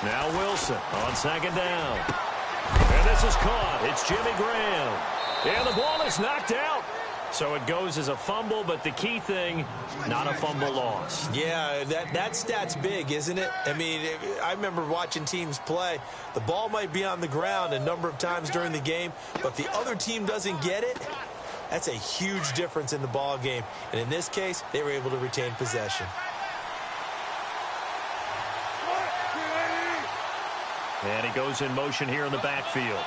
Now Wilson on second down. And this is caught. It's Jimmy Graham. And the ball is knocked out. So it goes as a fumble, but the key thing, not a fumble loss. Yeah, that stat's big, isn't it? I mean, I remember watching teams play. The ball might be on the ground a number of times during the game, but the other team doesn't get it. That's a huge difference in the ball game. And in this case, they were able to retain possession. And he goes in motion here in the backfield.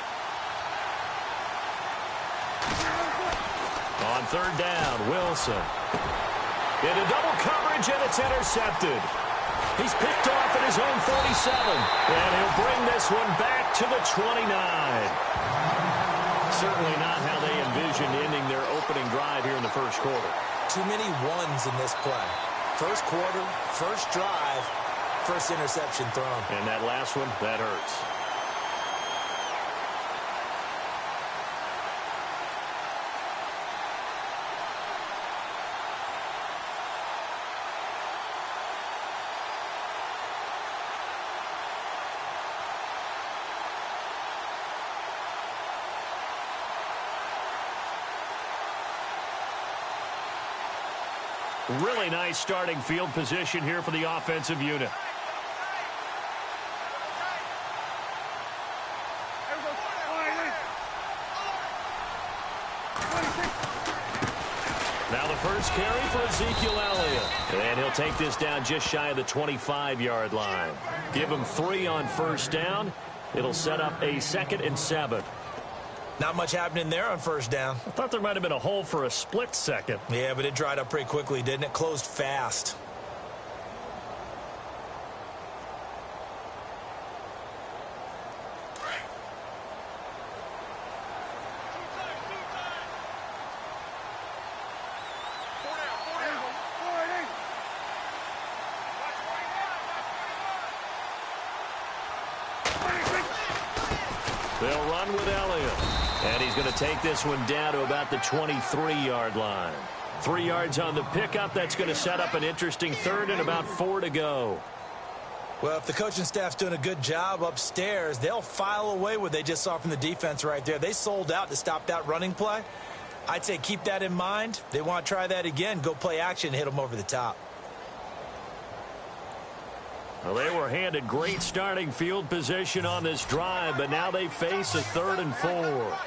On third down, Wilson. Into double coverage, and it's intercepted. He's picked off at his own 47. And he'll bring this one back to the 29. Certainly not how they envisioned ending their opening drive here in the first quarter. Too many ones in this play. First quarter, first drive, first interception thrown. And that last one, that hurts. Really nice starting field position here for the offensive unit. Now the first carry for Ezekiel Elliott. And he'll take this down just shy of the 25-yard line. Give him 3 on first down. It'll set up a 2nd and 7. Not much happening there on first down. I thought there might have been a hole for a split second. Yeah, but it dried up pretty quickly, didn't it? Closed fast. They'll run with Elliott. And he's going to take this one down to about the 23-yard line. 3 yards on the pickup. That's going to set up an interesting third and about 4 to go. Well, if the coaching staff's doing a good job upstairs, they'll file away what they just saw from the defense right there. They sold out to stop that running play. I'd say keep that in mind. They want to try that again. Go play action, hit them over the top. Well, they were handed great starting field position on this drive, but now they face a 3rd and 4.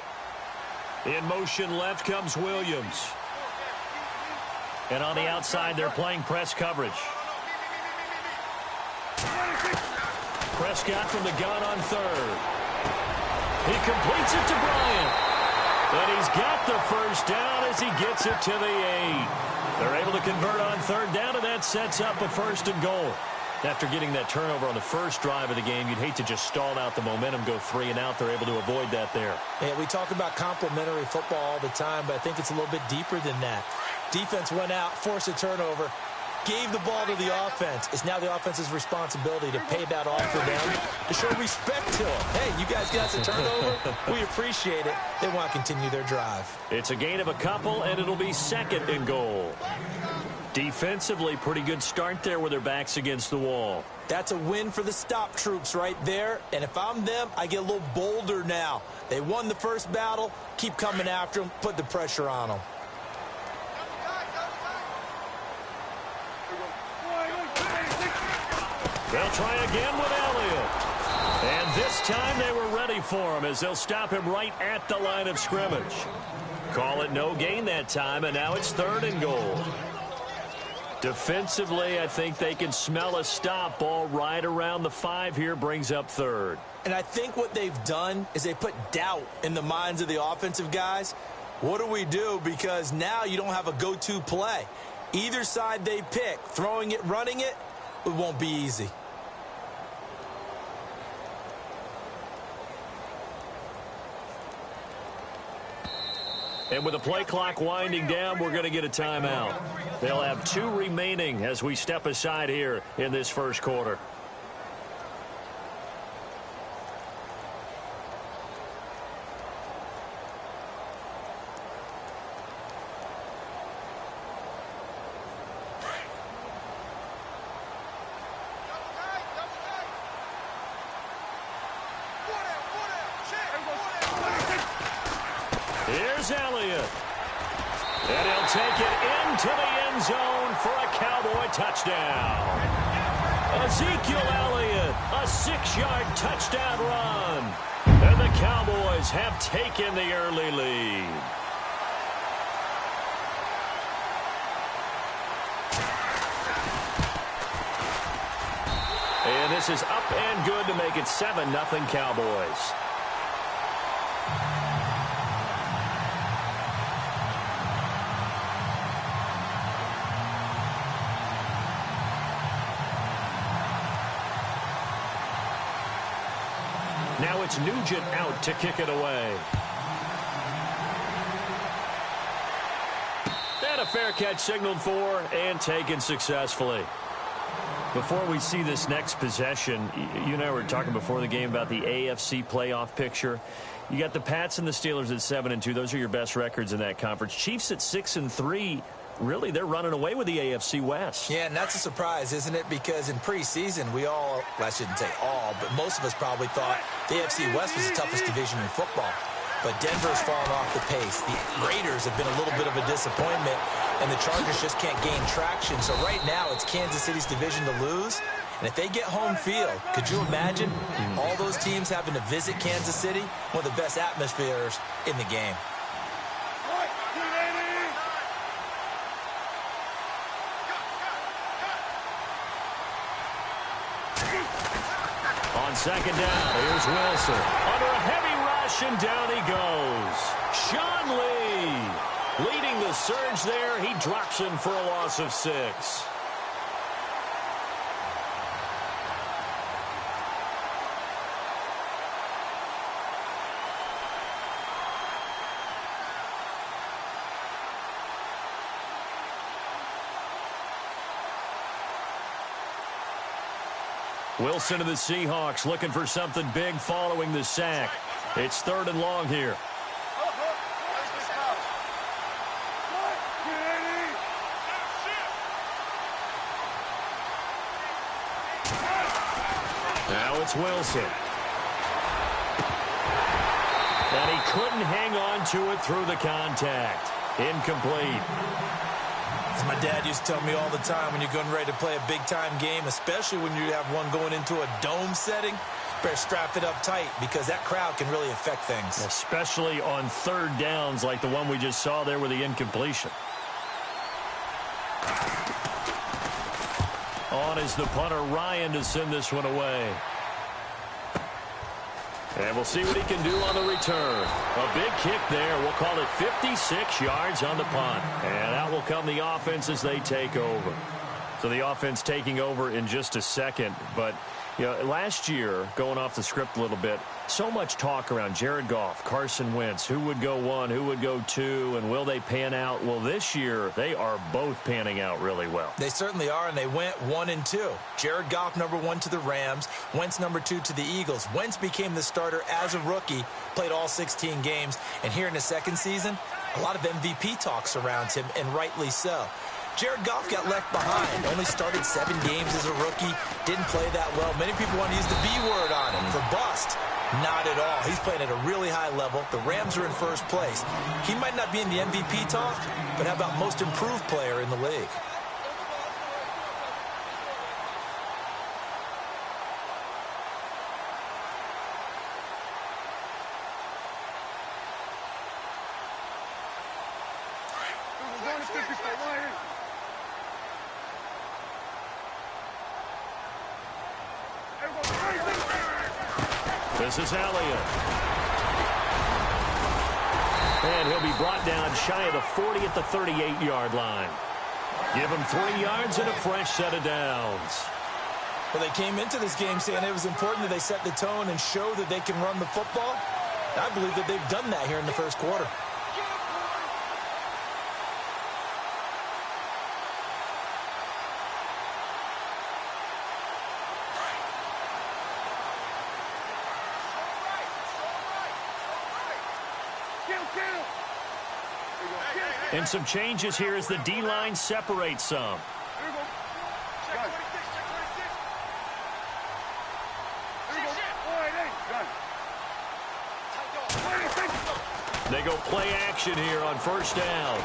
In motion left comes Williams. And on the outside, they're playing press coverage. Prescott from the gun on 3rd. He completes it to Bryant. And he's got the first down as he gets it to the 8. They're able to convert on 3rd down, and that sets up a 1st and goal. After getting that turnover on the first drive of the game, you'd hate to just stall out the momentum, go 3 and out. They're able to avoid that there. Yeah, we talk about complementary football all the time, but I think it's a little bit deeper than that. Defense went out, forced a turnover, gave the ball to the offense. It's now the offense's responsibility to pay that offer down, to show respect to them. Hey, you guys got the turnover. We appreciate it. They want to continue their drive. It's a gain of a couple, and it'll be 2nd and goal. Defensively, pretty good start there with their backs against the wall. That's a win for the stop troops right there. And if I'm them, I get a little bolder now. They won the first battle. Keep coming after them. Put the pressure on them. They'll try again with Elliott. And this time they were ready for him as they'll stop him right at the line of scrimmage. Call it no gain that time, and now it's 3rd and goal. Defensively, I think they can smell a stop. Ball right around the 5 here, brings up 3rd. And I think what they've done is they put doubt in the minds of the offensive guys. What do we do? Because now you don't have a go-to play. Either side they pick, throwing it, running it, it won't be easy. And with the play clock winding down, we're going to get a timeout. They'll have 2 remaining as we step aside here in this first quarter. Here's Elliott. And he'll take it into the end zone for a Cowboy touchdown. Ezekiel Elliott, a 6-yard touchdown run. And the Cowboys have taken the early lead. And this is up and good to make it 7-0 Cowboys. Now it's Nugent out to kick it away. And a fair catch signaled for and taken successfully. Before we see this next possession, you and I were talking before the game about the AFC playoff picture. You got the Pats and the Steelers at 7-2. Those are your best records in that conference. Chiefs at 6-3. Really, they're running away with the AFC West. Yeah, and that's a surprise, isn't it? Because in preseason, we all, well, I shouldn't say all, but most of us probably thought the AFC West was the toughest division in football. But Denver's fallen off the pace. The Raiders have been a little bit of a disappointment, and the Chargers just can't gain traction. So right now, it's Kansas City's division to lose. And if they get home field, could you imagine all those teams having to visit Kansas City? One of the best atmospheres in the game. On second down, here's Wilson. Under a heavy rush, and down he goes. Sean Lee leading the surge there. He drops in for a loss of 6. Wilson of the Seahawks looking for something big following the sack. It's 3rd and long here. Now it's Wilson. And he couldn't hang on to it through the contact. Incomplete. As my dad used to tell me all the time, when you're getting ready to play a big-time game, especially when you have one going into a dome setting, better strap it up tight because that crowd can really affect things. Especially on 3rd downs like the one we just saw there with the incompletion. On is the punter, Ryan, to send this one away. And we'll see what he can do on the return. A big kick there. We'll call it 56 yards on the punt. And out will come the offense as they take over. So the offense taking over in just a second. But, you know, last year, going off the script a little bit, so much talk around Jared Goff, Carson Wentz, who would go 1, who would go 2, and will they pan out? Well, this year, they are both panning out really well. They certainly are, and they went 1 and 2. Jared Goff, number 1 to the Rams. Wentz, number 2 to the Eagles. Wentz became the starter as a rookie, played all 16 games. And here in the second season, a lot of MVP talk surrounds him, and rightly so. Jared Goff got left behind, only started 7 games as a rookie, didn't play that well. Many people want to use the B word on him for bust. Not at all. He's playing at a really high level. The Rams are in first place. He might not be in the MVP talk, but how about most improved player in the league? This is Elliott. And he'll be brought down shy of the 40 at the 38-yard line. Give him 3 yards and a fresh set of downs. Well, they came into this game saying it was important that they set the tone and show that they can run the football. I believe that they've done that here in the first quarter. And some changes here as the D-line separates some. They They go play action here on first down.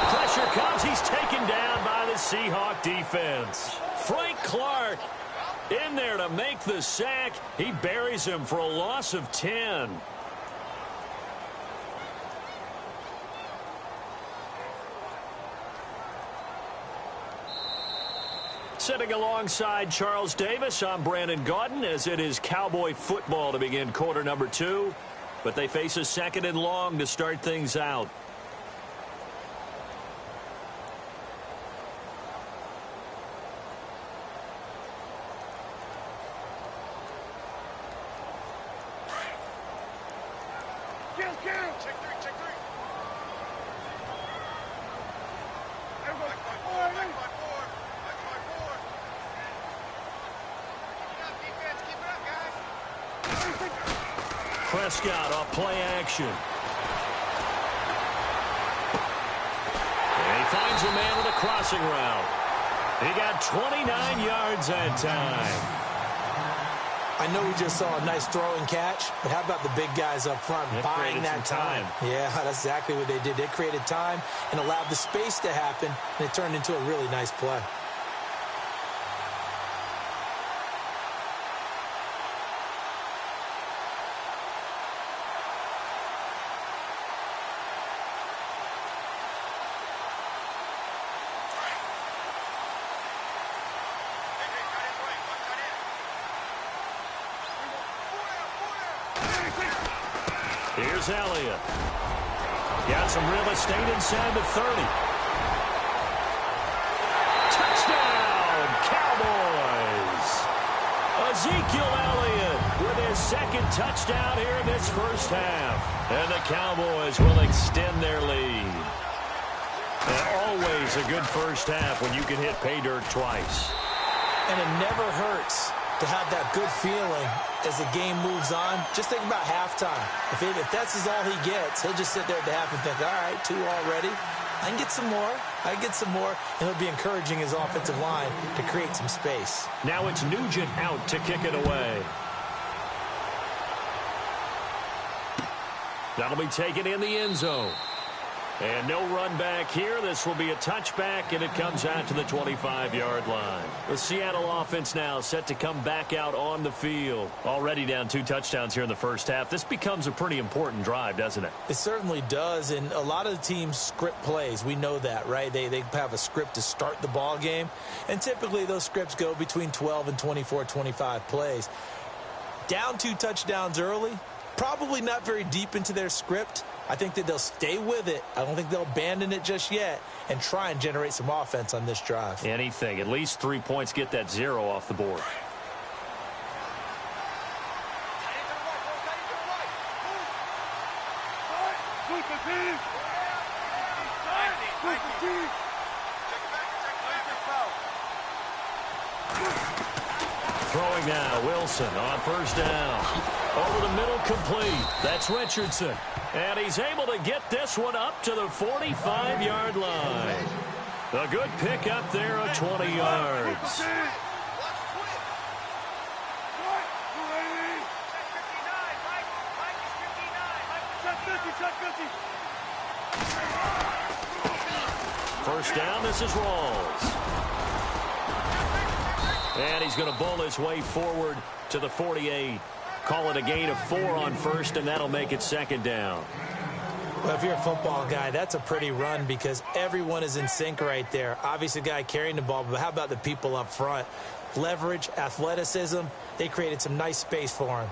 Pressure comes. He's taken down by the Seahawk defense. Frank Clark in there to make the sack. He buries him for a loss of 10. Sitting alongside Charles Davis, I'm Brandon Gaudin, as it is Cowboy football to begin quarter number 2. But they face a second and long to start things out. Prescott off play action. And he finds a man with a crossing route. He got 29 yards that time. I know we just saw a nice throw and catch, but how about the big guys up front buying that time? Yeah, that's exactly what they did. They created time and allowed the space to happen, and it turned into a really nice play. Here's Elliott. Got some real estate inside the 30. Touchdown, Cowboys! Ezekiel Elliott with his second touchdown here in this first half. And the Cowboys will extend their lead. And always a good first half when you can hit pay dirt twice. And it never hurts to have that good feeling as the game moves on. Just think about halftime. If that's all he gets, he'll just sit there at the half and think, all right, 2 already. I can get some more. I can get some more. And he'll be encouraging his offensive line to create some space. Now it's Nugent out to kick it away. That'll be taken in the end zone. And no run back here. This will be a touchback, and it comes out to the 25-yard line. The Seattle offense now set to come back out on the field. Already down 2 touchdowns here in the first half. This becomes a pretty important drive, doesn't it? It certainly does, and a lot of the teams script plays. We know that, right? They have a script to start the ball game, and typically those scripts go between 12 and 24, 25 plays. Down 2 touchdowns early, probably not very deep into their script. I think that they'll stay with it. I don't think they'll abandon it just yet and try and generate some offense on this drive. Anything. At least 3 points, get that 0 off the board. Throwing now, Wilson on first down. Over the middle, complete. That's Richardson. And he's able to get this one up to the 45-yard line. A good pick up there of 20 yards. First down, this is Rawls. And he's going to bowl his way forward to the 48. Call it a gain of 4 on first, and that'll make it second down. Well, if you're a football guy, that's a pretty run because everyone is in sync right there. Obviously, the guy carrying the ball, but how about the people up front? Leverage, athleticism, they created some nice space for him.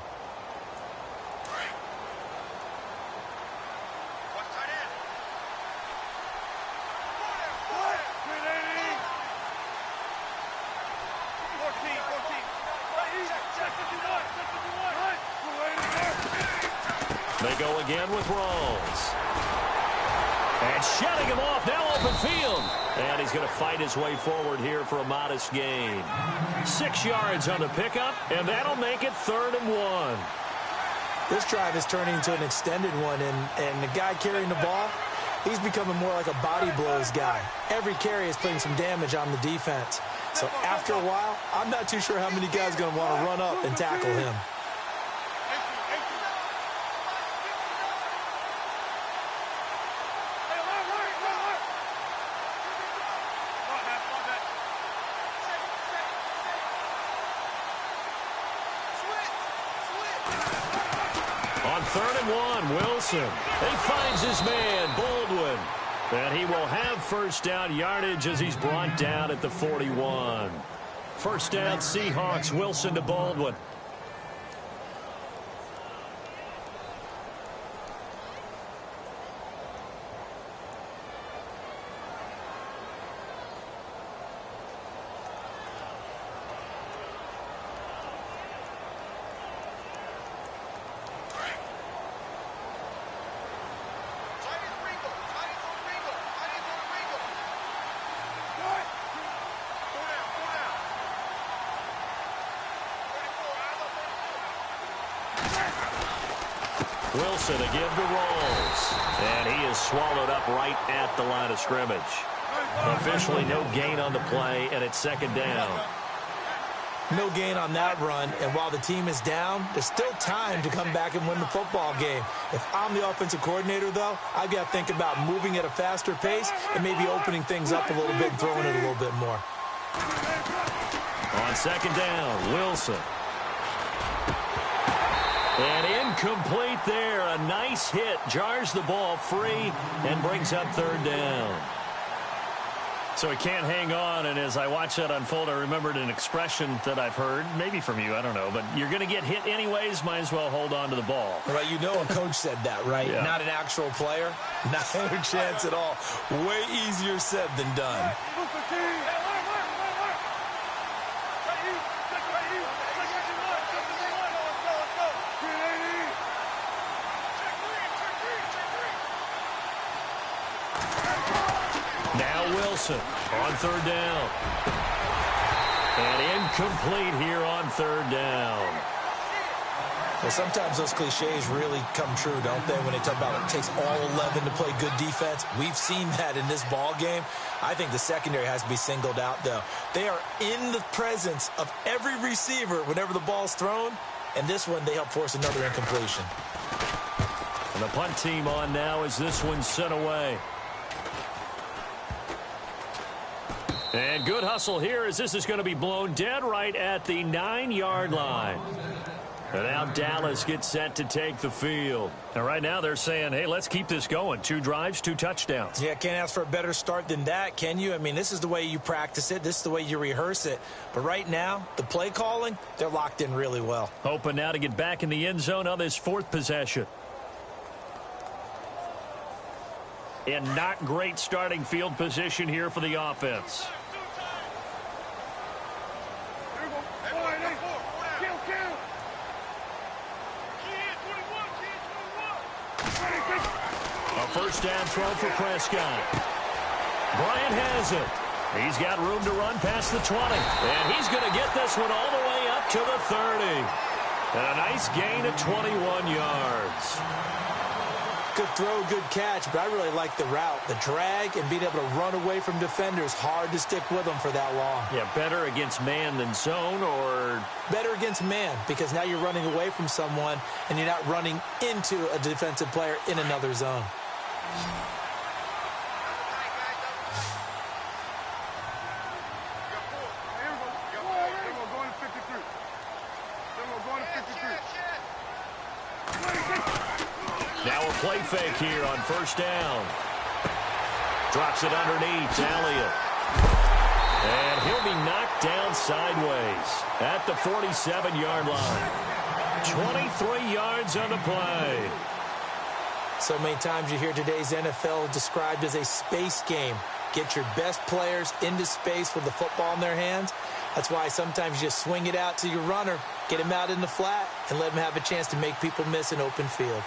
They go again with Rawls. And shutting him off, now open field. And he's going to fight his way forward here for a modest gain. 6 yards on the pickup, and that'll make it 3rd and 1. This drive is turning into an extended one, and the guy carrying the ball, he's becoming more like a body blows guy. Every carry is putting some damage on the defense. So after a while, I'm not too sure how many guys are going to want to run up and tackle him. 3rd and 1. Wilson. He finds his man, Baldwin. And he will have first down yardage as he's brought down at the 41. First down, Seahawks. Wilson to Baldwin. Wilson again to Rolls. And he is swallowed up right at the line of scrimmage. Officially no gain on the play, and it's 2nd down. No gain on that run, and while the team is down, there's still time to come back and win the football game. If I'm the offensive coordinator, though, I've got to think about moving at a faster pace and maybe opening things up a little bit and throwing it a little bit more. On 2nd down, Wilson. And incomplete there. A nice hit. Jars the ball free and brings up 3rd down. So he can't hang on, and as I watch that unfold, I remembered an expression that I've heard, maybe from you, I don't know, but you're going to get hit anyways, might as well hold on to the ball. Right, you know a coach said that, right? Yeah. Not an actual player. Not a chance at all. Way easier said than done. Wilson on 3rd down. And incomplete here on 3rd down. Well, sometimes those cliches really come true, don't they, when they talk about it takes all 11 to play good defense. We've seen that in this ball game. I think the secondary has to be singled out, though. They are in the presence of every receiver whenever the ball's thrown, and this one they help force another incompletion. And the punt team on now as this one's sent away. And good hustle here as this is going to be blown dead right at the 9-yard line. And now Dallas gets set to take the field. And right now they're saying, hey, let's keep this going. 2 drives, 2 touchdowns. Yeah, can't ask for a better start than that, can you? I mean, this is the way you practice it. This is the way you rehearse it. But right now, the play calling, they're locked in really well. Hoping now to get back in the end zone on this 4th possession. And not great starting field position here for the offense. A first down throw for Prescott. Bryant has it. He's got room to run past the 20. And he's going to get this one all the way up to the 30. And a nice gain of 21 yards. Good throw, good catch, but I really like the route. The drag and being able to run away from defenders, hard to stick with them for that long. Yeah, better against man than zone, or? Better against man, because now you're running away from someone and you're not running into a defensive player in another zone. Now a play fake here on first down. Drops it underneath. Elliott. And he'll be knocked down sideways at the 47-yard line. 23 yards on the play. So many times you hear today's NFL described as a space game. Get your best players into space with the football in their hands. That's why sometimes you just swing it out to your runner, get him out in the flat, and let him have a chance to make people miss an open field.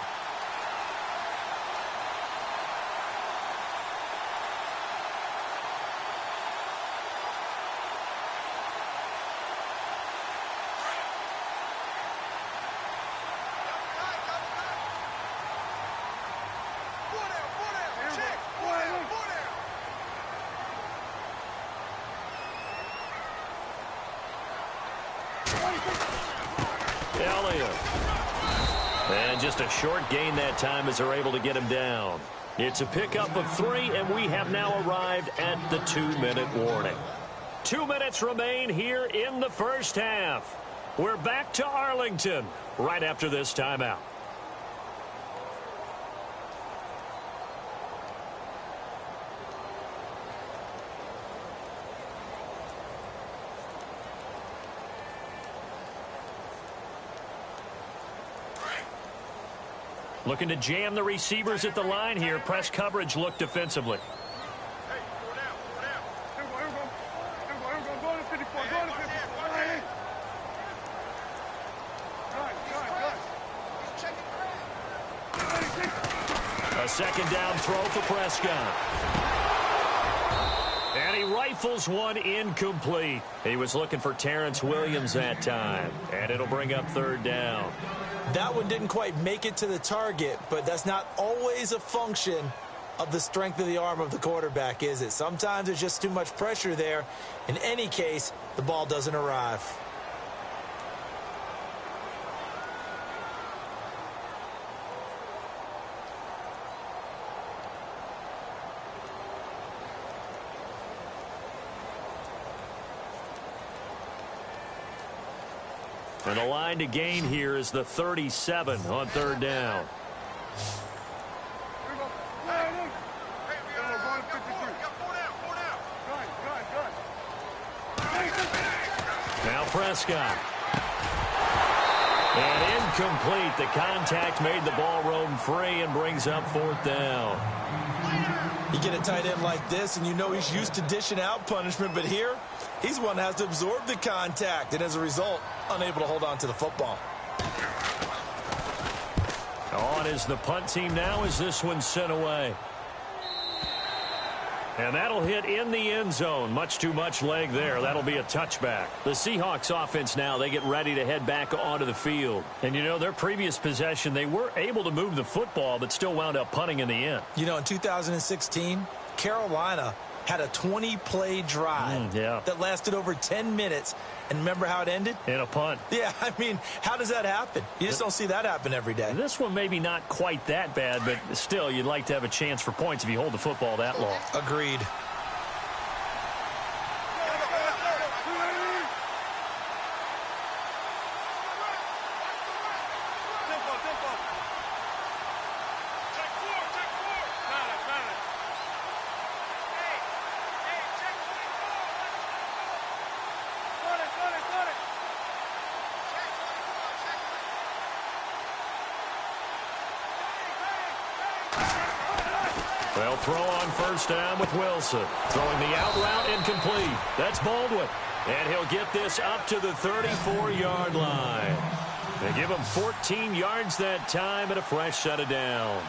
Elliott. And just a short gain that time as they're able to get him down. It's a pickup of 3, and we have now arrived at the 2-minute warning. 2 minutes remain here in the first half. We're back to Arlington right after this timeout. Looking to jam the receivers at the line here. Press coverage look defensively. A second down throw for Prescott. And he rifles one incomplete. He was looking for Terrence Williams that time. And it'll bring up third down. That one didn't quite make it to the target, but that's not always a function of the strength of the arm of the quarterback, is it? Sometimes there's just too much pressure there. In any case, the ball doesn't arrive. And the line to gain here is the 37 on third down. Now Prescott. And incomplete. The contact made the ball roam free and brings up fourth down. You get a tight end like this, and you know he's used to dishing out punishment, but here, he's one that has to absorb the contact, and as a result, unable to hold on to the football. On is the punt team now as this one's sent away. And that'll hit in the end zone. Much too much leg there. That'll be a touchback. The Seahawks offense now, they get ready to head back onto the field. And, you know, their previous possession, they were able to move the football, but still wound up punting in the end. You know, in 2016, Carolina had a 20-play drive that lasted over 10 minutes. And remember how it ended? In a punt. Yeah, I mean, how does that happen? You just don't see that happen every day. This one maybe not quite that bad, but still, you'd like to have a chance for points if you hold the football that long. Agreed. They'll throw on first down with Wilson. Throwing the out route incomplete. That's Baldwin. And he'll get this up to the 34-yard line. They give him 14 yards that time and a fresh set of downs.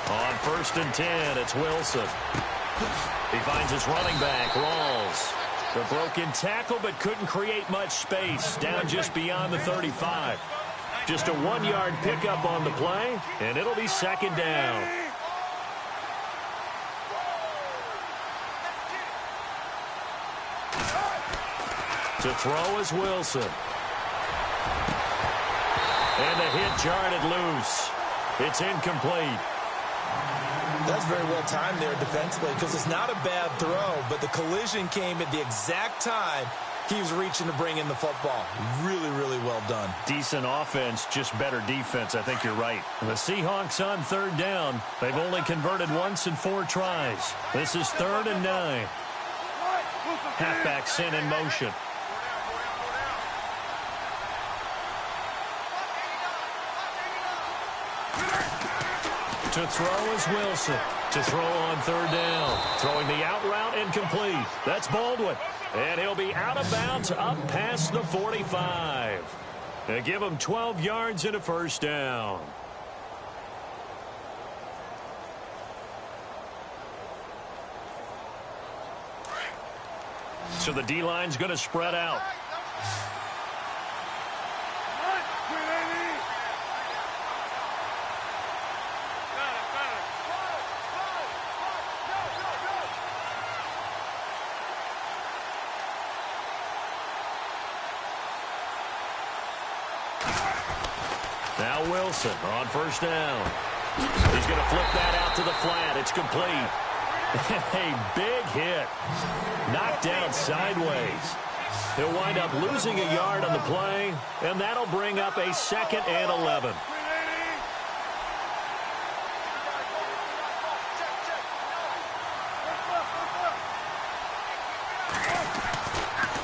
On first and 10, it's Wilson. He finds his running back, Rawls. The broken tackle, but couldn't create much space. Down just beyond the 35. Just a 1-yard pickup on the play, and it'll be second down. To throw is Wilson. And the hit jarred it loose. It's incomplete. That's very well timed there defensively because it's not a bad throw, but the collision came at the exact time he was reaching to bring in the football. Really, really well done. Decent offense, just better defense. I think you're right. The Seahawks on third down. They've only converted once in 4 tries. This is 3rd and 9. Halfback sent in motion. To throw is Wilson. To throw on third down. Throwing the out route incomplete. That's Baldwin. And he'll be out of bounds up past the 45. They give him 12 yards and a first down. So the D-line's going to spread out. Now Wilson on first down. He's going to flip that out to the flat. It's complete. A big hit. Knocked down sideways. He'll wind up losing a yard on the play, and that'll bring up a 2nd and 11.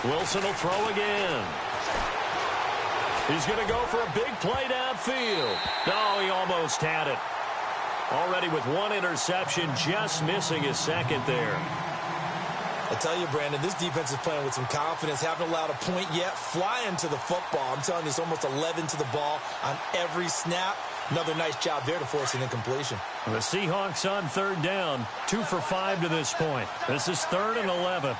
Wilson will throw again. He's going to go for a big play downfield. No, he almost had it. Already with 1 interception, just missing his 2nd there. I tell you, Brandon, this defense is playing with some confidence. Haven't allowed a point yet. Flying to the football. I'm telling you, it's almost 11 to the ball on every snap. Another nice job there to force an incompletion. The Seahawks on 3rd down, 2 for 5 to this point. This is 3rd and 11.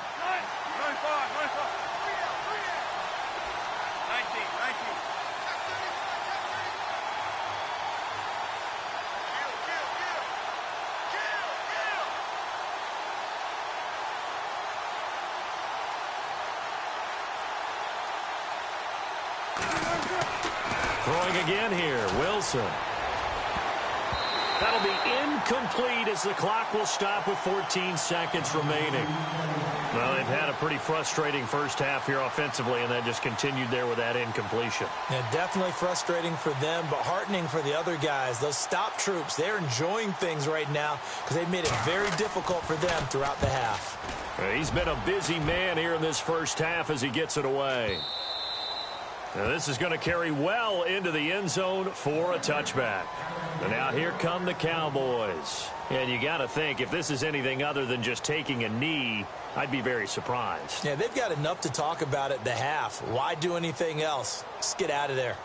Throwing again here, Wilson. That'll be incomplete as the clock will stop with 14 seconds remaining. Well, they've had a pretty frustrating first half here offensively, and that just continued there with that incompletion. Yeah, definitely frustrating for them, but heartening for the other guys. Those stop troops, they're enjoying things right now because they've made it very difficult for them throughout the half. He's been a busy man here in this first half as he gets it away. Now this is going to carry well into the end zone for a touchback. And now here come the Cowboys. And you got to think, if this is anything other than just taking a knee, I'd be very surprised. Yeah, they've got enough to talk about at the half. Why do anything else? Just get out of there.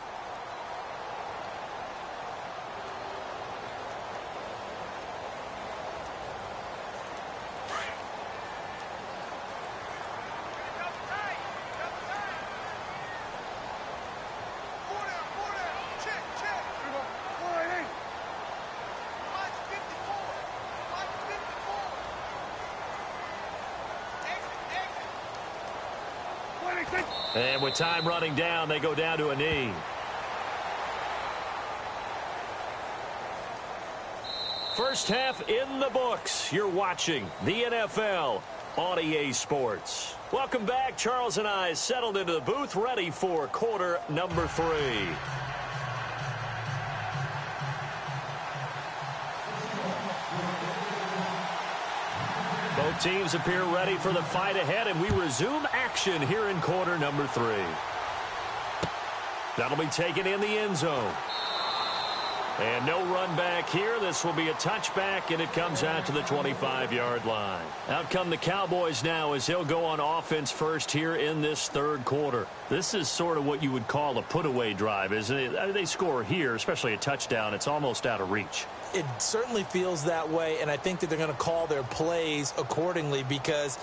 And with time running down, they go down to a knee. First half in the books. You're watching the NFL on EA Sports. Welcome back. Charles and I settled into the booth, ready for quarter number 3. Both teams appear ready for the fight ahead, and we resume action here in quarter number 3. That'll be taken in the end zone. And no run back here. This will be a touchback, and it comes out to the 25-yard line. Out come the Cowboys now as they'll go on offense first here in this third quarter. This is sort of what you would call a put-away drive, isn't it? They score here, especially a touchdown. It's almost out of reach. It certainly feels that way, and I think that they're going to call their plays accordingly because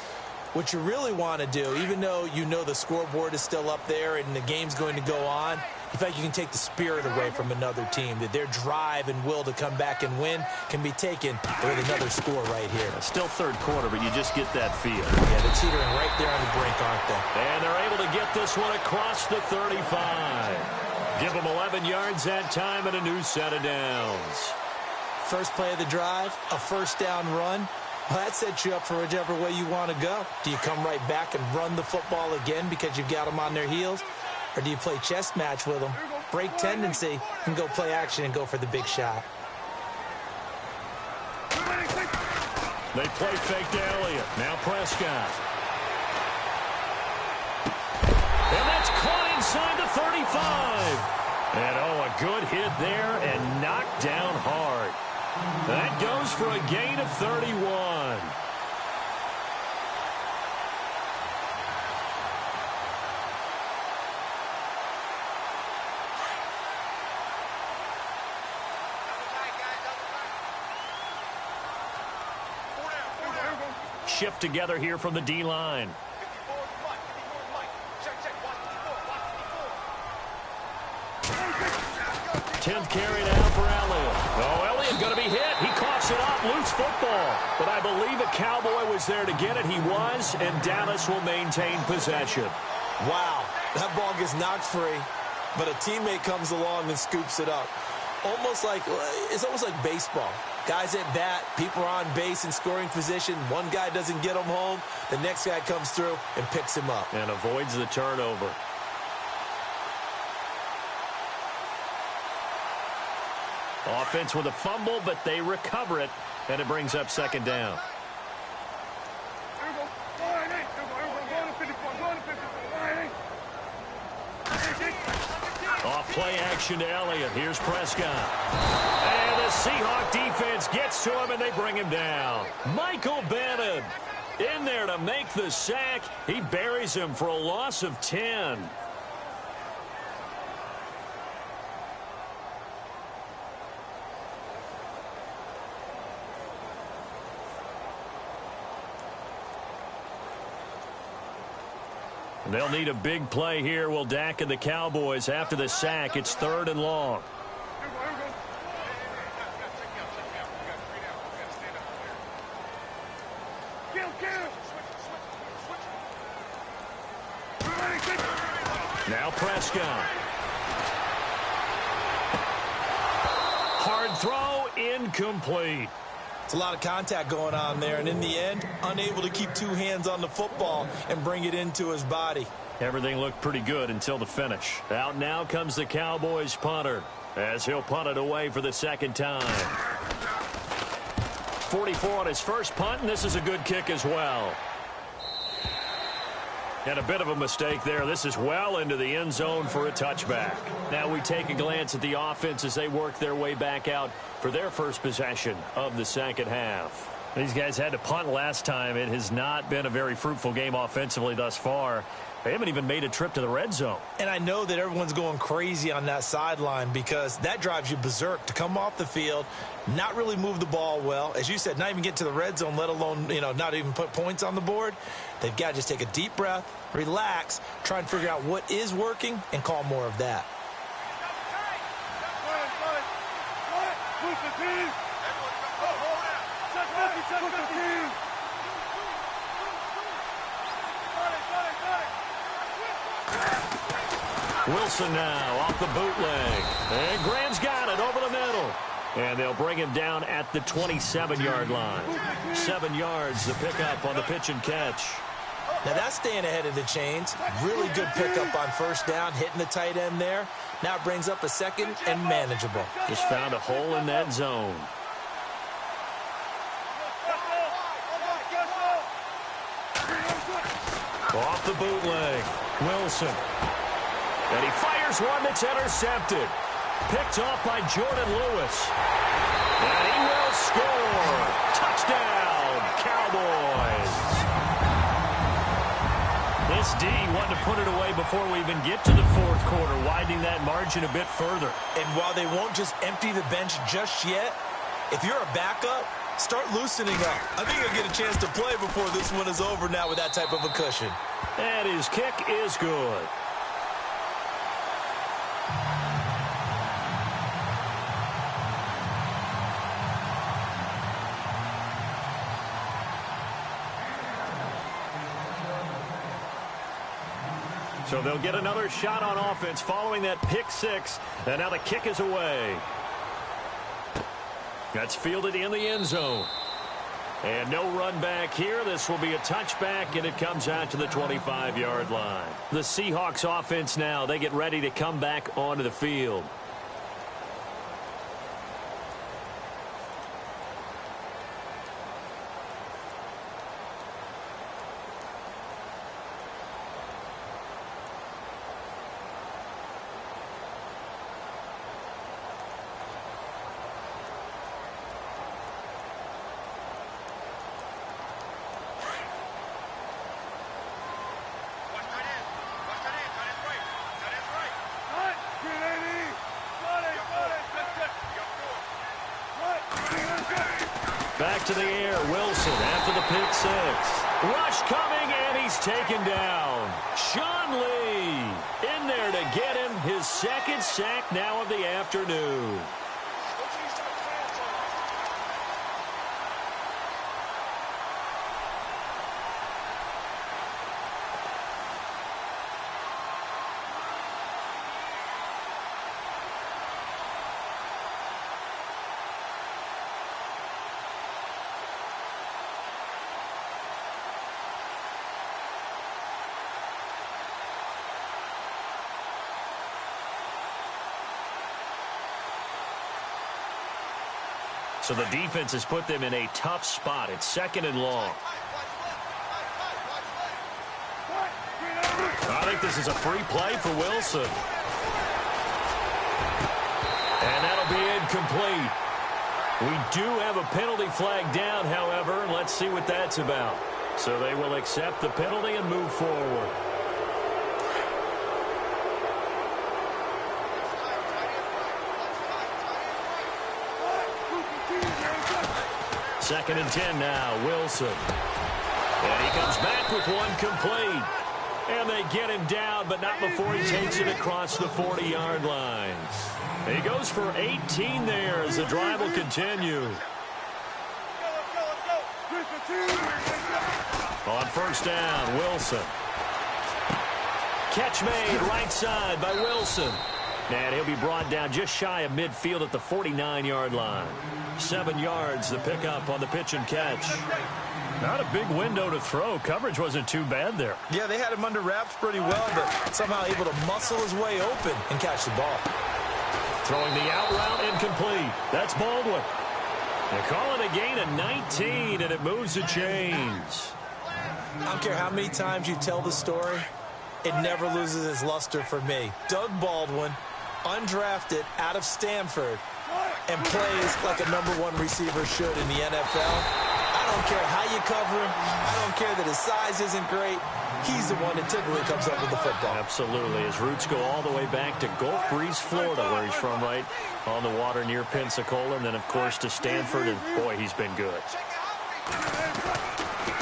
what you really want to do, even though you know the scoreboard is still up there and the game's going to go on, in fact, you can take the spirit away from another team, that their drive and will to come back and win can be taken with another score right here. Still third quarter, but you just get that feel. Yeah, they're teetering right there on the brink, aren't they? And they're able to get this one across the 35. Give them 11 yards that time and a new set of downs. First play of the drive, a first down run. Well, that sets you up for whichever way you want to go. Do you come right back and run the football again because you've got them on their heels? Or do you play chess match with them, break tendency, and go play action and go for the big shot? They play fake to Elliott. Now Prescott. And that's caught inside the 35. And, a good hit there and knocked down hard. That goes for a gain of 31. Shift together here from the D-line. 10th carry now for Elliott. Oh, Elliott going to be hit. He coughs it up. Loose football. But I believe a Cowboy was there to get it. He was, and Dallas will maintain possession. Wow. That ball gets knocked free, but a teammate comes along and scoops it up. It's almost like baseball. Guys at bat, people are on base in scoring position. One guy doesn't get him home. The next guy comes through and picks him up. And avoids the turnover. Offense with a fumble, but they recover it, and it brings up second down. Off play action to Elliott. Here's Prescott. And the Seahawk defense gets to him, and they bring him down. Michael Bannon in there to make the sack. He buries him for a loss of 10. They'll need a big play here, will Dak and the Cowboys. After the sack, it's 3rd and long. Now Prescott. Hard throw, incomplete. It's a lot of contact going on there, and in the end, unable to keep 2 hands on the football and bring it into his body. Everything looked pretty good until the finish. Out now comes the Cowboys punter, as he'll punt it away for the second time. 44 on his first punt, and this is a good kick as well. And a bit of a mistake there. This is well into the end zone for a touchback. Now we take a glance at the offense as they work their way back out for their first possession of the second half. These guys had to punt last time. It has not been a very fruitful game offensively thus far. They haven't even made a trip to the red zone. And I know that everyone's going crazy on that sideline because that drives you berserk to come off the field, not really move the ball well. As you said, not even get to the red zone, let alone, not even put points on the board. They've got to just take a deep breath, relax, try and figure out what is working, and call more of that. Wilson now off the bootleg. And Graham's got it over the middle. And they'll bring him down at the 27-yard line. 7 yards, the pickup on the pitch and catch. Now that's staying ahead of the chains. Really good pickup on first down, hitting the tight end there. Now it brings up a second and manageable. Just found a hole in that zone. Off the bootleg, Wilson. And he fires one that's intercepted. Picked off by Jordan Lewis. And he will score. Touchdown, Cowboys. This D wanted to put it away before we even get to the fourth quarter, widening that margin a bit further. And while they won't just empty the bench just yet, if you're a backup, start loosening up. I think you'll get a chance to play before this one is over now with that type of a cushion. And his kick is good. So they'll get another shot on offense following that pick six. And now the kick is away. That's fielded in the end zone. And no run back here. This will be a touchback, and it comes out to the 25-yard line. The Seahawks offense now, they get ready to come back onto the field. Back to the air, Wilson after the pick six. Rush coming, and he's taken down. Sean Lee in there to get him his second sack now of the afternoon. So the defense has put them in a tough spot. It's 2nd and long. I think this is a free play for Wilson. And that'll be incomplete. We do have a penalty flag down, however. Let's see what that's about. So they will accept the penalty and move forward. Second and 10 now, Wilson. And he comes back with one complete. And they get him down, but not before he takes it across the 40-yard line. He goes for 18 there as the drive will continue. On first down, Wilson. Catch made right side by Wilson. And he'll be brought down just shy of midfield at the 49-yard line. 7 yards the pickup on the pitch and catch. Not a big window to throw. Coverage wasn't too bad there. Yeah, they had him under wraps pretty well, but somehow able to muscle his way open and catch the ball. Throwing the out route incomplete. That's Baldwin. They call it a gain of 19, and it moves the chains. I don't care how many times you tell the story, it never loses its luster for me. Doug Baldwin, undrafted out of Stanford, and plays like a #1 receiver should in the NFL. I don't care how you cover him. I don't care that his size isn't great. He's the one that typically comes up with the football. Absolutely. His roots go all the way back to Gulf Breeze, Florida, where he's from, right on the water near Pensacola, and then, of course, to Stanford, and, boy, he's been good.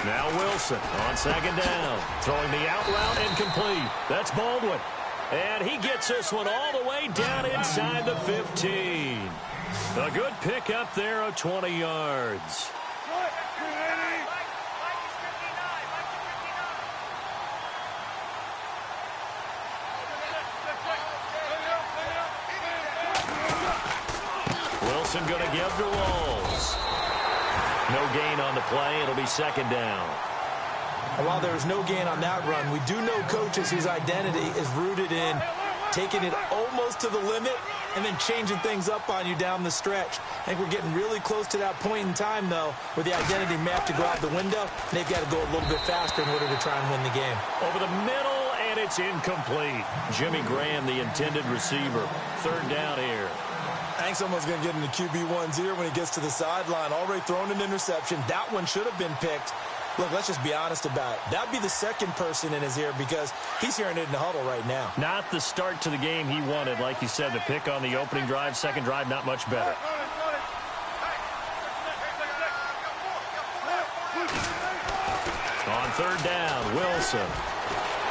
Now Wilson on second down. Throwing the out route incomplete. That's Baldwin. And he gets this one all the way down inside the 15. A good pickup there of 20 yards. Wilson going to give to Walls. No gain on the play. It'll be second down. And while there was no gain on that run, we do know coaches whose identity is rooted in taking it almost to the limit and then changing things up on you down the stretch. I think we're getting really close to that point in time, though, where the identity map to go out the window, they've got to go a little bit faster in order to try and win the game. Over the middle, and it's incomplete. Jimmy Graham, the intended receiver. Third down here. I think someone's going to get in the QB1's ear when he gets to the sideline. Already thrown an interception. That one should have been picked. Look, let's just be honest about it. That'd be the second person in his ear because he's hearing it in the huddle right now. Not the start to the game he wanted. Like you said, the pick on the opening drive, second drive, not much better. On third down, Wilson.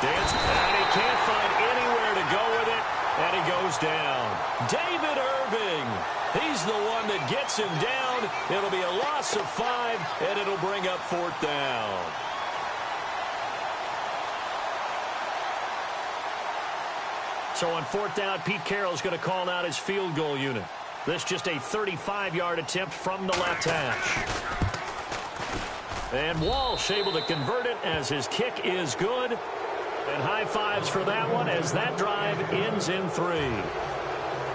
And he can't find anywhere to go with it, and he goes down. David Irving. He's the one that gets him down. It'll be a loss of 5, and it'll bring up fourth down. So on fourth down, Pete Carroll's going to call out his field goal unit. This just a 35-yard attempt from the left hash. And Walsh able to convert it as his kick is good. And high fives for that one as that drive ends in 3.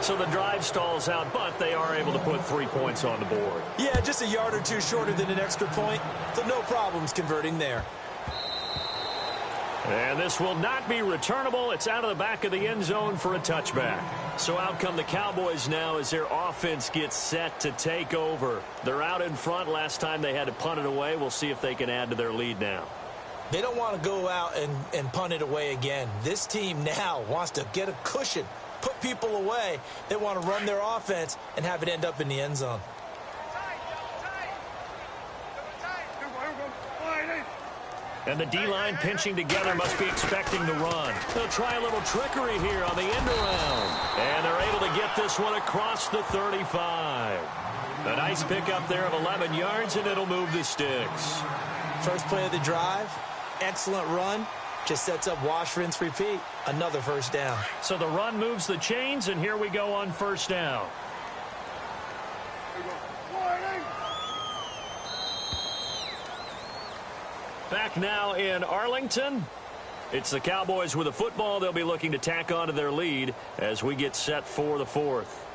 So the drive stalls out, but they are able to put 3 points on the board. Yeah, just a yard or two shorter than an extra point, so no problems converting there. And this will not be returnable. It's out of the back of the end zone for a touchback. So out come the Cowboys now as their offense gets set to take over. They're out in front. Last time they had to punt it away. We'll see if they can add to their lead now. They don't want to go out and punt it away again. This team now wants to get a cushion, put people away. They want to run their offense and have it end up in the end zone. And the D-line pinching together must be expecting the run. They'll try a little trickery here on the end around. And they're able to get this one across the 35. A nice pickup there of 11 yards, and it'll move the sticks. First play of the drive, excellent run. Just sets up wash, rinse, repeat. Another first down. So the run moves the chains, and here we go on first down. Back now in Arlington. It's the Cowboys with the football. They'll be looking to tack on to their lead as we get set for the fourth.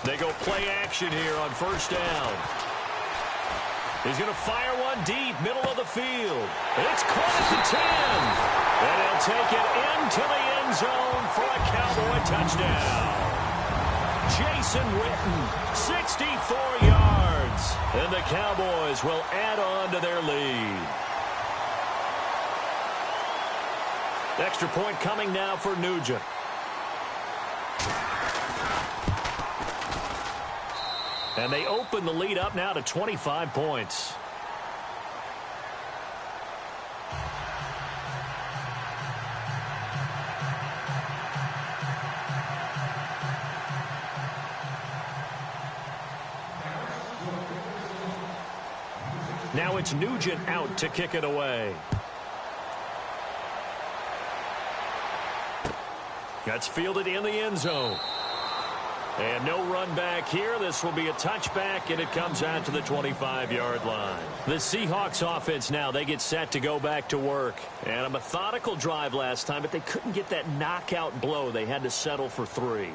They go play action here on first down. He's going to fire one deep, middle of the field. It's caught at the 10. And he'll take it into the end zone for a Cowboy touchdown. Jason Witten, 64 yards. And the Cowboys will add on to their lead. Extra point coming now for Nugent. And they open the lead up now to 25 points. Now it's Nugent out to kick it away. That's fielded in the end zone. And no run back here. This will be a touchback, and it comes out to the 25-yard line. The Seahawks offense now, they get set to go back to work. And a methodical drive last time, but they couldn't get that knockout blow. They had to settle for 3.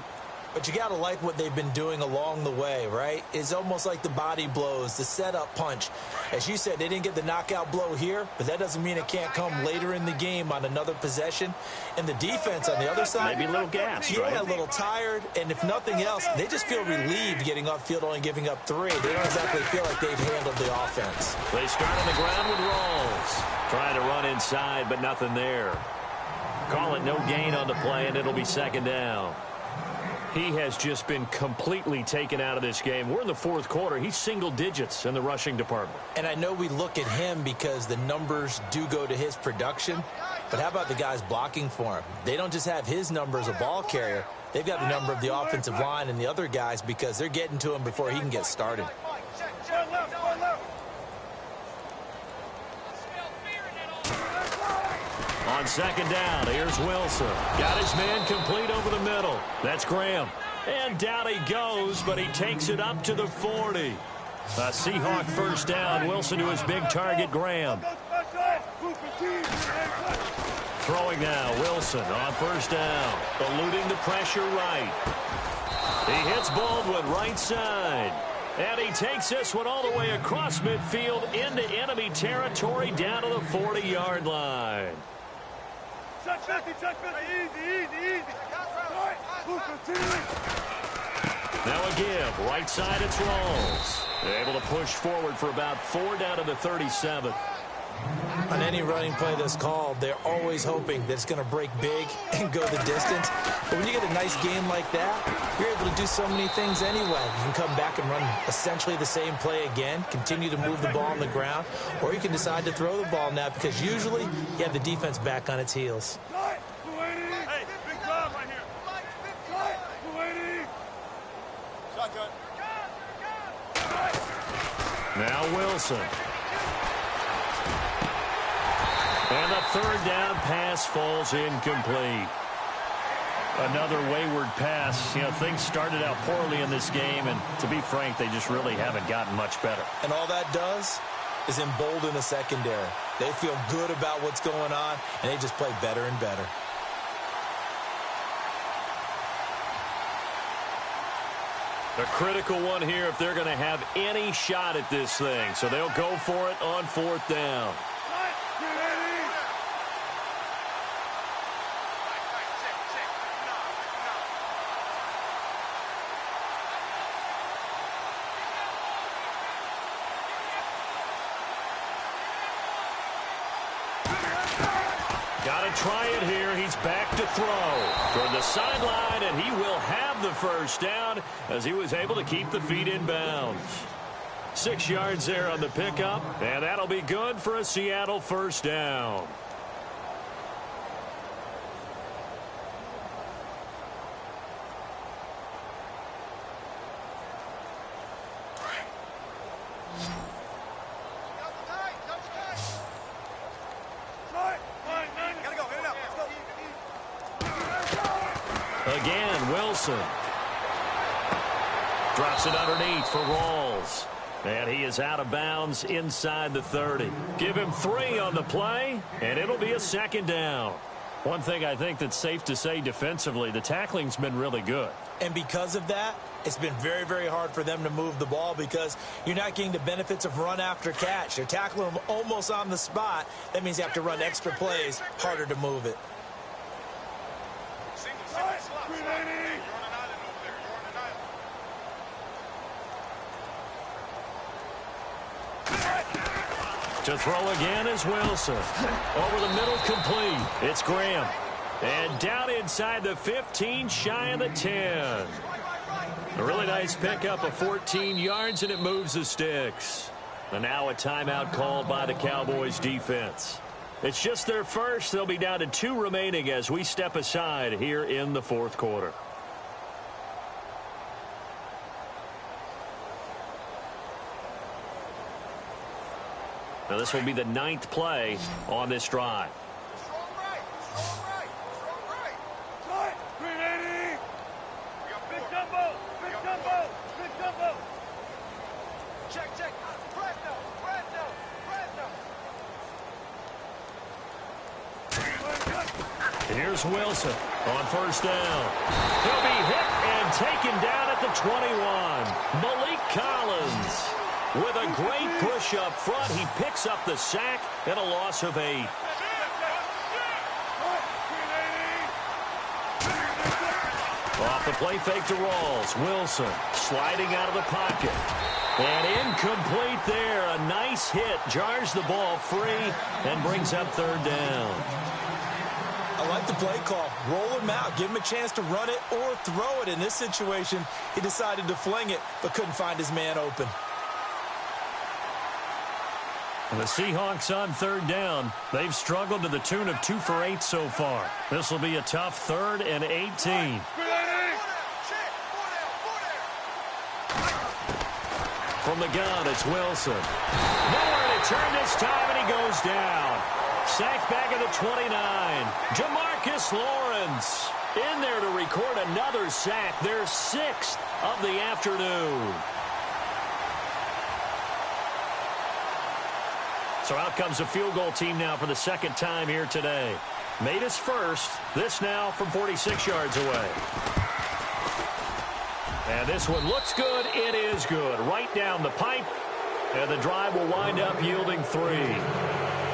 But you got to like what they've been doing along the way, right? It's almost like the body blows, the setup punch. As you said, they didn't get the knockout blow here, but that doesn't mean it can't come later in the game on another possession. And the defense on the other side, maybe a little gassed, right? Yeah, a little tired. And if nothing else, they just feel relieved getting upfield, only giving up 3. They don't exactly feel like they've handled the offense. They start on the ground with Rawls. Trying to run inside, but nothing there. Call it no gain on the play, and it'll be second down. He has just been completely taken out of this game. We're in the fourth quarter. He's single digits in the rushing department. And I know we look at him because the numbers do go to his production. But how about the guys blocking for him? They don't just have his number as a ball carrier. They've got the number of the offensive line and the other guys because they're getting to him before he can get started. On second down, here's Wilson. Got his man complete over the middle. That's Graham. And down he goes, but he takes it up to the 40. A Seahawk first down. Wilson to his big target, Graham. Throwing now, Wilson on first down. Eluding the pressure right. He hits Baldwin right side. And he takes this one all the way across midfield into enemy territory down to the 40-yard line. Now a give. Right side, it's Rawls. They're able to push forward for about 4 down to the 37. On any running play that's called, they're always hoping that it's going to break big and go the distance. But when you get a nice game like that, you're able to do so many things anyway. You can come back and run essentially the same play again, continue to move the ball on the ground, or you can decide to throw the ball now because usually you have the defense back on its heels. Hey, big job right here. Shotgun. Now Wilson. And the third down pass falls incomplete. Another wayward pass. You know, things started out poorly in this game, and to be frank, they just really haven't gotten much better. And all that does is embolden the secondary. They feel good about what's going on, and they just play better and better. A critical one here if they're going to have any shot at this thing. So they'll go for it on fourth down. Got to try it here. He's back to throw toward the sideline, and he will have the first down as he was able to keep the feet in bounds. 6 yards there on the pickup, and that'll be good for a Seattle first down. Again, Wilson. Drops it underneath for Rawls. And he is out of bounds inside the 30. Give him 3 on the play, and it'll be a second down. One thing I think that's safe to say defensively, the tackling's been really good. And because of that, it's been very, very hard for them to move the ball because you're not getting the benefits of run after catch. They're tackling them almost on the spot. That means you have to run extra plays, harder to move it. To throw again is Wilson. Over the middle, complete. It's Graham. And down inside the 15, shy of the 10. A really nice pickup of 14 yards, and it moves the sticks. And now a timeout called by the Cowboys defense. It's just their first. They'll be down to 2 remaining as we step aside here in the fourth quarter. Now this will be the 9th play on this drive. Here's Wilson on first down. He'll be hit and taken down at the 21. Malik Collins with a great push up front. He picks up the sack and a loss of 8. Off the play fake to Rawls. Wilson sliding out of the pocket. And incomplete there. A nice hit. Jars the ball free and brings up 3rd down. I like the play call. Roll him out. Give him a chance to run it or throw it. In this situation, he decided to fling it, but couldn't find his man open. And the Seahawks on 3rd down. They've struggled to the tune of 2 for 8 so far. This will be a tough 3rd and 18. From the gun, it's Wilson. Nowhere to turn this time, and he goes down. Sacked back at the 29. Jamarcus Lawrence in there to record another sack. Their 6th of the afternoon. So out comes the field goal team now for the 2nd time here today. Made his first. This now from 46 yards away. And this one looks good. It is good. Right down the pipe. And the drive will wind up yielding 3.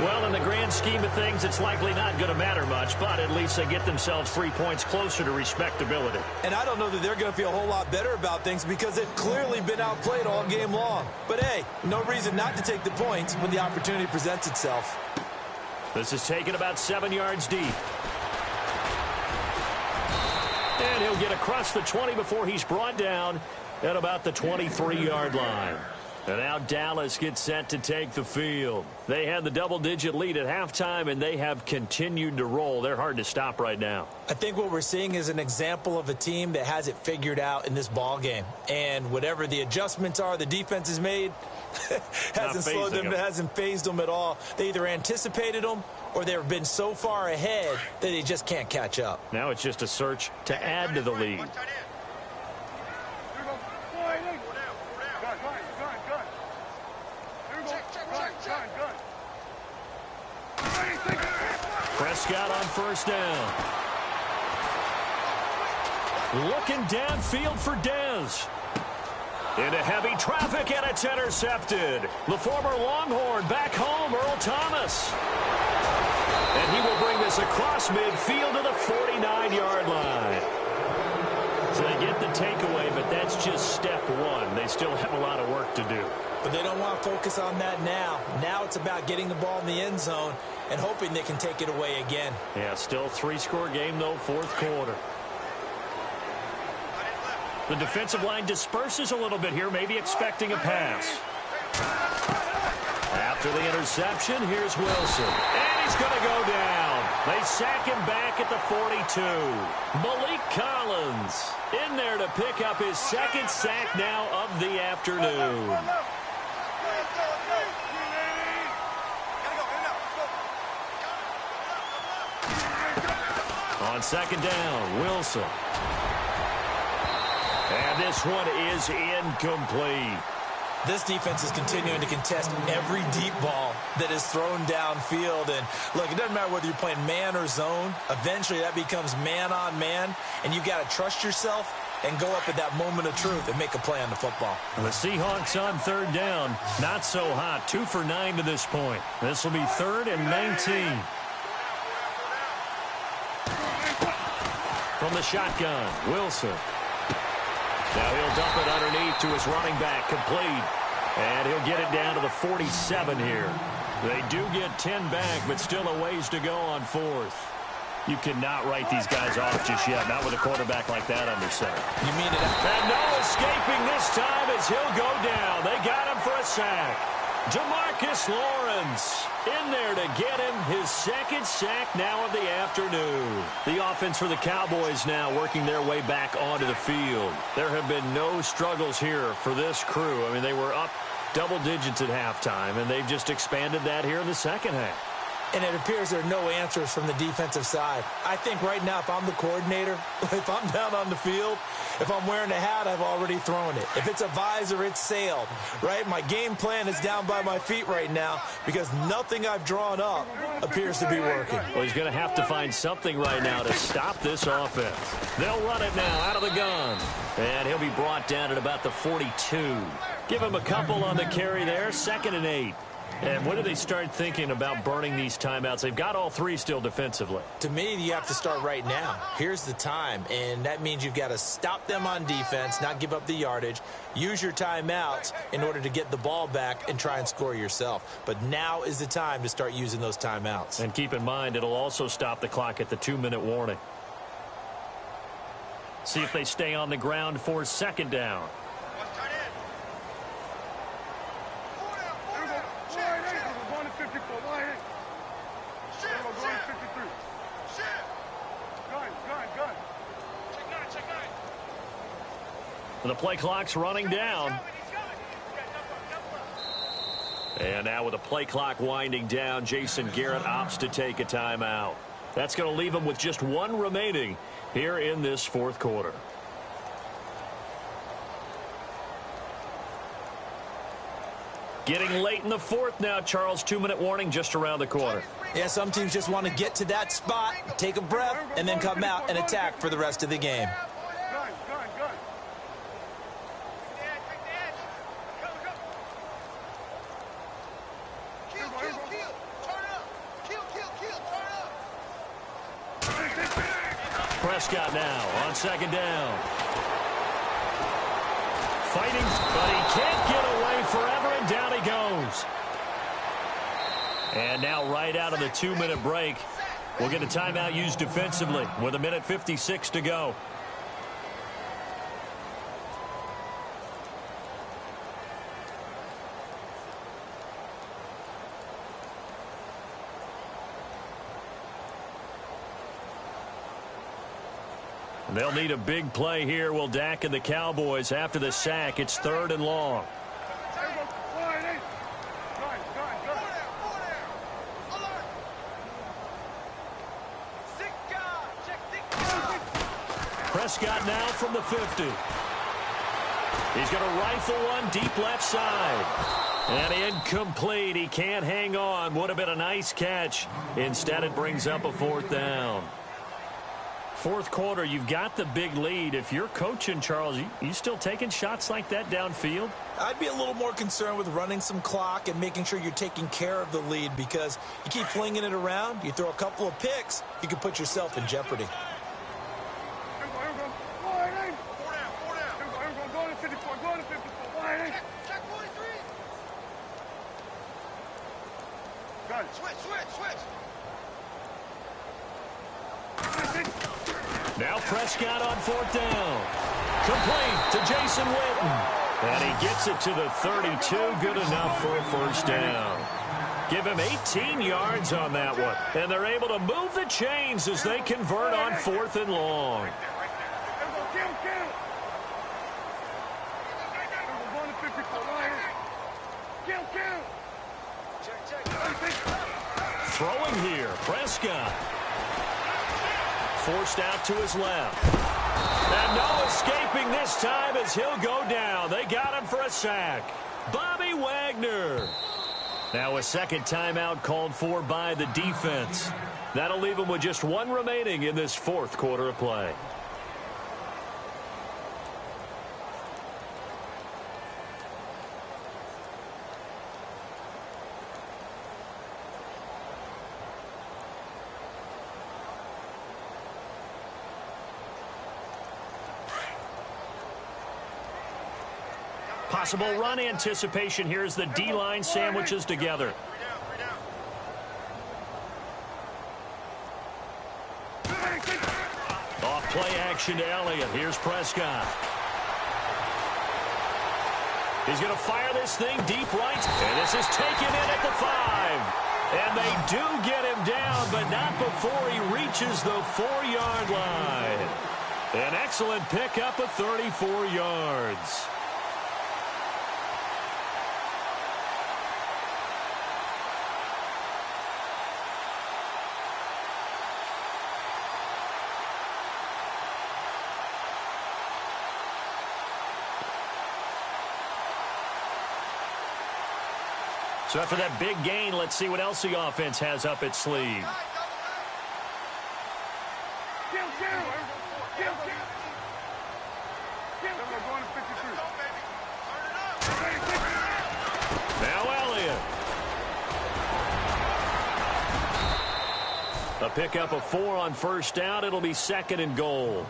Well, in the grand scheme of things, it's likely not going to matter much, but at least they get themselves 3 points closer to respectability. And I don't know that they're going to feel a whole lot better about things because they've clearly been outplayed all game long. But, hey, no reason not to take the points when the opportunity presents itself. This is taken about 7 yards deep. And he'll get across the 20 before he's brought down at about the 23-yard line. And now Dallas gets set to take the field. They had the double-digit lead at halftime, and they have continued to roll. They're hard to stop right now. I think what we're seeing is an example of a team that has it figured out in this ball game. And whatever the adjustments are the defense has made hasn't slowed them, hasn't phased them at all. They either anticipated them or they've been so far ahead that they just can't catch up. Now it's just a search to add to the lead. Prescott on first down. Looking downfield for Dez. Into heavy traffic, and it's intercepted. The former Longhorn back home, Earl Thomas. And he will bring this across midfield to the 49-yard line. So they get the takeaway, but that's just step 1. They still have a lot of work to do. But they don't want to focus on that now. Now it's about getting the ball in the end zone and hoping they can take it away again. Yeah, still 3-score game, though, 4th quarter. The defensive line disperses a little bit here, maybe expecting a pass. After the interception, here's Wilson. And he's going to go down. They sack him back at the 42. Malik Collins in there to pick up his 2nd sack now of the afternoon. On 2nd down, Wilson. And this one is incomplete. This defense is continuing to contest every deep ball that is thrown downfield. And, look, it doesn't matter whether you're playing man or zone. Eventually, that becomes man-on-man, and you've got to trust yourself and go up at that moment of truth and make a play on the football. The Seahawks on third down. Not so hot. 2 for 9 to this point. This will be 3rd and 19. From the shotgun, Wilson. Now he'll dump it underneath to his running back, complete. And he'll get it down to the 47 here. They do get 10 back, but still a ways to go on 4th. You cannot write these guys off just yet, not with a quarterback like that under center. You mean it? And no escaping this time as he'll go down. They got him for a sack. Demarcus Lawrence in there to get him his 2nd sack now of the afternoon. The offense for the Cowboys now working their way back onto the field. There have been no struggles here for this crew. I mean, they were up double digits at halftime, and they've just expanded that here in the second half. And it appears there are no answers from the defensive side. I think right now, if I'm the coordinator, if I'm down on the field, if I'm wearing a hat, I've already thrown it. If it's a visor, it's sailed, right? My game plan is down by my feet right now because nothing I've drawn up appears to be working. Well, he's going to have to find something right now to stop this offense. They'll run it now out of the gun. And he'll be brought down at about the 42. Give him a couple on the carry there, 2nd and 8. And when do they start thinking about burning these timeouts? They've got all 3 still defensively. To me, you have to start right now. Here's the time, and that means you've got to stop them on defense, not give up the yardage, use your timeouts in order to get the ball back and try and score yourself. But now is the time to start using those timeouts. And keep in mind, it'll also stop the clock at the 2-minute warning. See if they stay on the ground for 2nd down. The play clock's running down. And now with the play clock winding down, Jason Garrett opts to take a timeout. That's going to leave him with just 1 remaining here in this 4th quarter. Getting late in the 4th now, Charles. 2-minute warning just around the corner. Yeah, some teams just want to get to that spot, take a breath, and then come out and attack for the rest of the game. Prescott now on 2nd down. Fighting, but he can't get away forever, and down he goes. And now right out of the 2-minute break, we'll get a timeout used defensively with 1:56 to go. They'll need a big play here, will Dak and the Cowboys. After the sack, it's 3rd and long. Prescott now from the 50. He's going to rifle one deep left side. And incomplete. He can't hang on. Would have been a nice catch. Instead, it brings up a 4th down. 4th quarter, you've got the big lead. If you're coaching, Charles, you still taking shots like that downfield? I'd be a little more concerned with running some clock and making sure you're taking care of the lead, because you keep flinging it around, you throw a couple of picks, you can put yourself in jeopardy. Now Prescott on 4th down. Complete to Jason Witten. And he gets it to the 32. Good enough for a 1st down. Give him 18 yards on that one. And they're able to move the chains as they convert on 4th and long. Throwing here, Prescott. Forced out to his left. And no escaping this time as he'll go down. They got him for a sack. Bobby Wagner. Now a second timeout called for by the defense. That'll leave them with just one remaining in this fourth quarter of play. Possible run anticipation here as the D-line sandwiches together. Off play action to Elliott. Here's Prescott. He's going to fire this thing deep right. And this is taken in at the 5. And they do get him down, but not before he reaches the 4-yard line. An excellent pickup of 34 yards. So after that big gain, let's see what else the offense has up its sleeve. Now Elliott. A pickup of 4 on first down. It'll be 2nd and goal.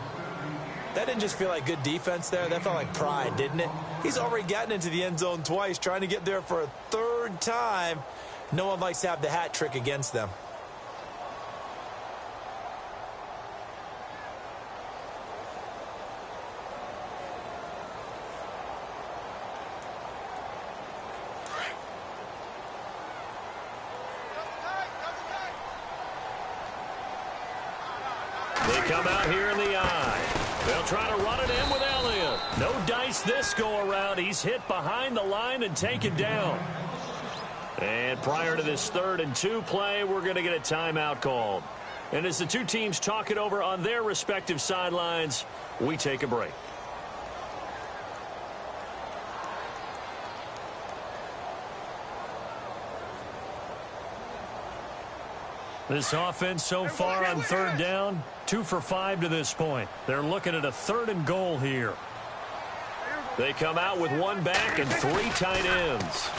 That didn't just feel like good defense there. That felt like pride, didn't it? He's already gotten into the end zone twice, trying to get there for a 3rd time. No one likes to have the hat trick against them. They come out here in the eye. They'll try to run it in with Elliott. No dice this go-around. He's hit behind the line and taken down. And prior to this 3rd and 2 play, we're going to get a timeout called. And as the two teams talk it over on their respective sidelines, we take a break. This offense so far on 3rd down, 2 for 5 to this point. They're looking at a 3rd and goal here. They come out with 1 back and 3 tight ends.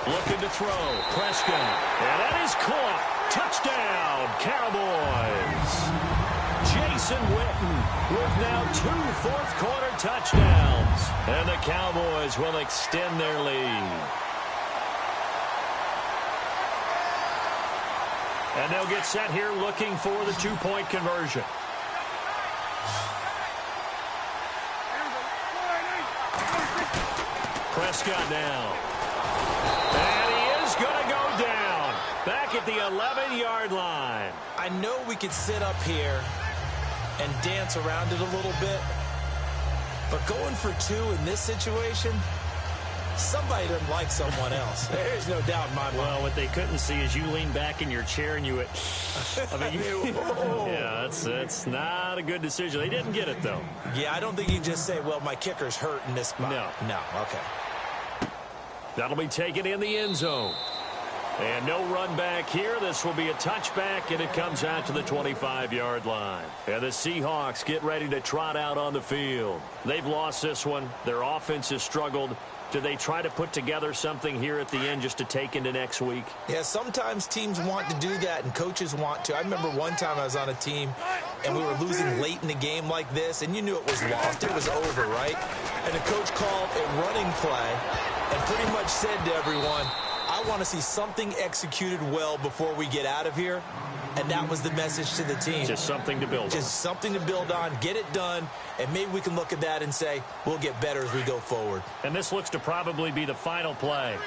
Looking to throw. Prescott. And that is caught. Touchdown, Cowboys. Jason Witten with now 2 fourth-quarter touchdowns. And the Cowboys will extend their lead. And they'll get set here looking for the 2-point conversion. Prescott now. And he is going to go down. Back at the 11-yard line. I know we could sit up here and dance around it a little bit, but going for 2 in this situation, somebody doesn't like someone else. There's no doubt in my mind. Well, what they couldn't see is you lean back in your chair and you went, I mean, yeah, that's not a good decision. They didn't get it, though. Yeah, I don't think you just say, well, my kicker's hurt in this spot. No, okay. That'll be taken in the end zone. And no run back here. This will be a touchback, and it comes out to the 25-yard line. And the Seahawks get ready to trot out on the field. They've lost this one. Their offense has struggled. Do they try to put together something here at the end just to take into next week? Yeah, sometimes teams want to do that and coaches want to. I remember one time I was on a team and we were losing late in the game like this, and you knew it was lost. It was over, right? And the coach called a running play and pretty much said to everyone, I want to see something executed well before we get out of here. And that was the message to the team. Just something to build on. Just something to build on, get it done, and maybe we can look at that and say, we'll get better as we go forward. And this looks to probably be the final play.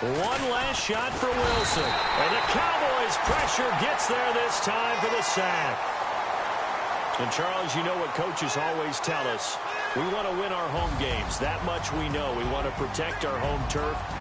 One last shot for Wilson. And the Cowboys' pressure gets there this time for the sack. And, Charles, you know what coaches always tell us. We want to win our home games. That much we know. We want to protect our home turf.